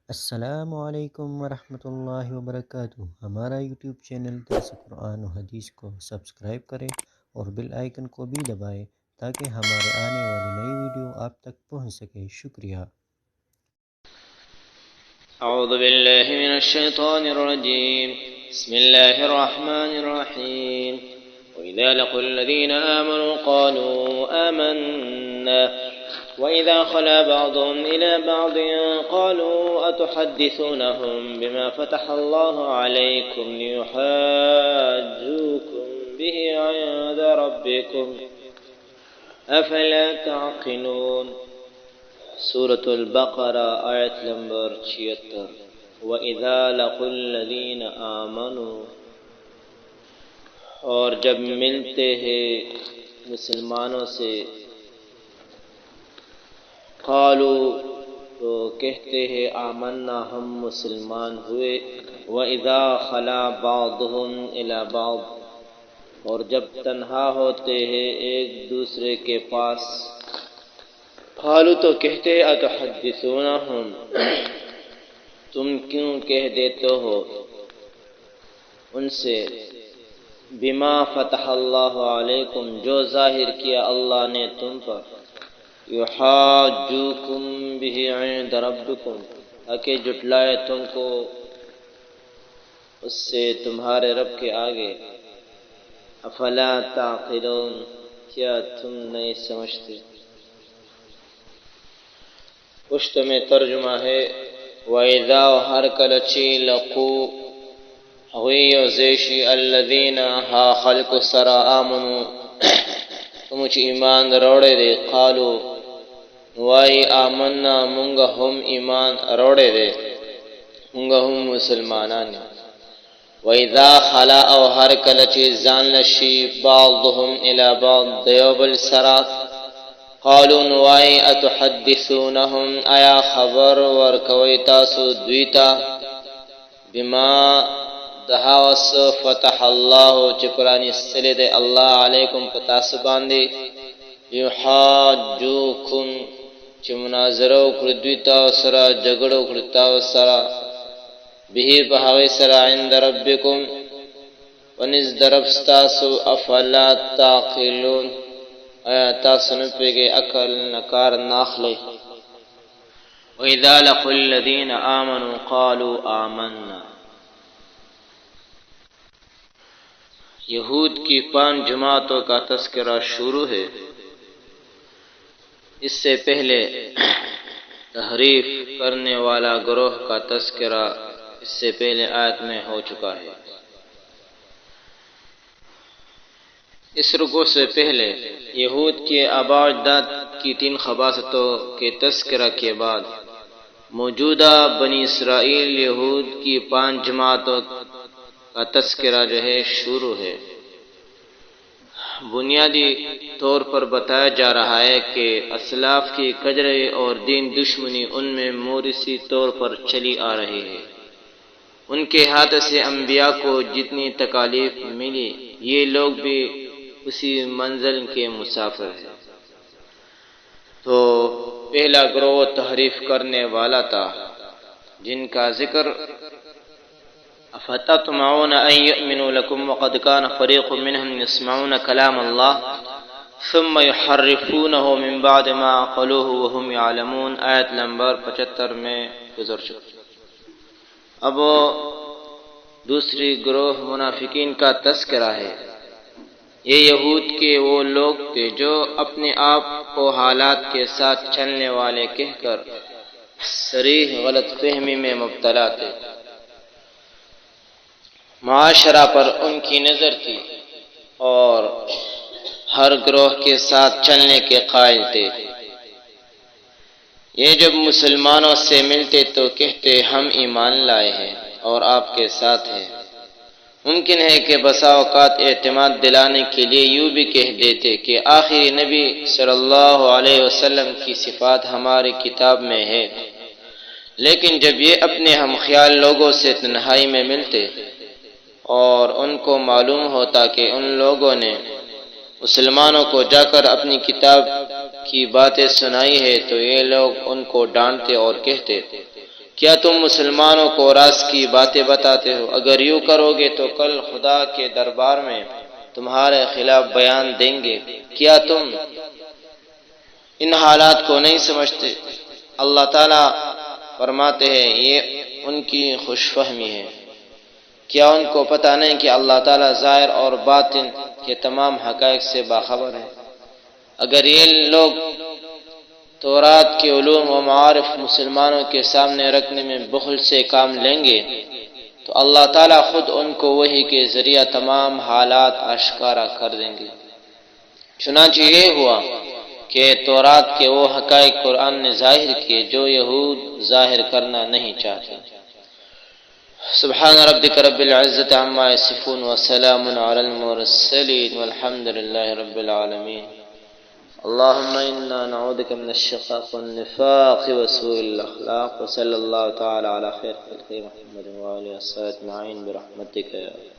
السلام علیکم ورحمۃ اللہ وبرکاتہ۔ ہمارا یوٹیوب چینل درس قرآن و حدیث کو سبسکرائب کریں اور بیل آئیکن کو بھی دبائیں تاکہ ہمارے آنے والی نئی ویڈیو آپ تک پہنچ سکے۔ شکریہ۔ اعوذ باللہ من الشیطان الرجیم بسم اللہ الرحمن الرحیم وَإِذَا لَقُوا الَّذِينَ آمَنُوا قَالُوا آمَنَّا وَإِذَا خَلَا بَعْضُهُمْ إِلَى بَعْضٍ قَالُوا أَتُحَدِّثُونَهُم بِمَا فَتَحَ اللَّهُ عَلَيْكُمْ لِيُحَاجُّوكُم بِهِ عِندَ رَبِّكُمْ أَفَلَا تَعْقِلُونَ۔ سورة البقرہ آیت نمبر 76۔ وَإِذَا لَقُوا الَّذِينَ آمَنُوا، اور جب ملتے ہیں مسلمانوں سے، قالوا تو کہتے ہیں آمنا ہم مسلمان ہوئے، وَإِذَا خَلَا بَعْضُهُمْ إِلَى بَعْضٍ، اور جب تنہا ہوتے ہیں ایک دوسرے کے پاس، قالوا تو کہتے ہیں اتحدثونہم، تم کیوں کہہ دیتے ہو ان سے، بما فتح اللہ علیکم، جو ظاہر کیا اللہ نے تم پر، یحاجوکم بہ عند ربکم، تاکہ جٹلائے تم کو اس سے تمہارے رب کے آگے، افلا تعقلون، کیا تم نہیں سمجھتے؟ پشت میں ترجمہ ہے وَإِذَا ہر کلچی لقو ہوئی زیشی الذین ہا خلق سرا آمنو تمچ ایمان روڑے دے، قالو وائی آمنا منگا ہم ایمان روڑے دے، منگا ہم مسلمانانی، وَإِذَا خَلَا او ہر کلچی زان لشی بعضهم الى بعض دیوبل سرات، قالوا نوائی اتحدثونہم، آیا خبر ورکوی تاسو دویتا، بما دہاوس فتح اللہ چپرانی سلد اللہ علیکم پتاس باندی، یحاجوکم چی مناظرو کردویتا سرا جگڑو کردتا سرا، بہی بہاوی سرا عند ربکم ونز دربستاسو، افلا تعقلون، آیا تاسو نپے گے عقل نکار ناخلے۔ وَإِذَا لَقُوا الَّذِينَ آمَنُوا قَالُوا آمَنَّا، یہود کی 5 جماعتوں کا تذکرہ شروع ہے۔ اس سے پہلے تحریف کرنے والا گروہ کا تذکرہ اس سے پہلے آیت میں ہو چکا ہے۔ اس رکوع سے پہلے یہود کے آباء و اجداد کی 3 خباثتوں کے تذکرہ کے بعد موجودہ بنی اسرائیل یہود کی 5 جماعتوں کا تذکرہ جو ہے شروع ہے۔ بنیادی طور پر بتایا جا رہا ہے کہ اسلاف کی کجرے اور دین دشمنی ان میں موروثی طور پر چلی آ رہی ہے۔ ان کے ہاتھ سے انبیاء کو جتنی تکالیف ملی، یہ لوگ بھی اسی منزل کے مسافر ہیں۔ تو پہلا گروہ تحریف کرنے والا تھا، جن کا ذکر افتطمعون ان یؤمنوا لکم وقد کان فریق منهم یسمعون کلام اللہ ثم یحرفونہ من بعد ما عقلوه وهم یعلمون، آیت نمبر 75 میں گزر چکا۔ اب دوسری گروہ منافقین کا تذکرہ ہے۔ یہ یہود کے وہ لوگ تھے جو اپنے آپ کو حالات کے ساتھ چلنے والے کہہ کر صریح غلط فہمی میں مبتلا تھے۔ معاشرہ پر ان کی نظر تھی اور ہر گروہ کے ساتھ چلنے کے قائل تھے۔ یہ جب مسلمانوں سے ملتے تو کہتے ہم ایمان لائے ہیں اور آپ کے ساتھ ہیں۔ ممکن ہے کہ بسا اوقات اعتماد دلانے کے لیے یوں بھی کہہ دیتے کہ آخری نبی صلی اللہ علیہ وسلم کی صفات ہماری کتاب میں ہے، لیکن جب یہ اپنے ہم خیال لوگوں سے تنہائی میں ملتے اور ان کو معلوم ہوتا کہ ان لوگوں نے مسلمانوں کو جا کر اپنی کتاب کی باتیں سنائی ہے تو یہ لوگ ان کو ڈانٹتے اور کہتے کیا تم مسلمانوں کو راز کی باتیں بتاتے ہو؟ اگر یوں کرو گے تو کل خدا کے دربار میں تمہارے خلاف بیان دیں گے۔ کیا تم ان حالات کو نہیں سمجھتے؟ اللہ تعالیٰ فرماتے ہیں یہ ان کی خوش فہمی ہے۔ کیا ان کو پتہ نہیں کہ اللہ تعالیٰ ظاہر اور باطن کے تمام حقائق سے باخبر ہے؟ اگر یہ لوگ تورات کے علوم و معارف مسلمانوں کے سامنے رکھنے میں بخل سے کام لیں گے تو اللہ تعالیٰ خود ان کو وحی کے ذریعہ تمام حالات آشکارا کر دیں گے۔ چنانچہ یہ ہوا کہ تورات کے وہ حقائق قرآن نے ظاہر کیے جو یہود ظاہر کرنا نہیں چاہتے۔ سبحان ربک رب العزت عما یصفون وسلام علی المرسلین والحمد للہ رب العالمین۔ اللهم إنا نعوذ بك من الشقاق والنفاق وسوء الأخلاق، وصلى الله تعالى على خير خلقه محمد وآله وصحبه أجمعين برحمتك يا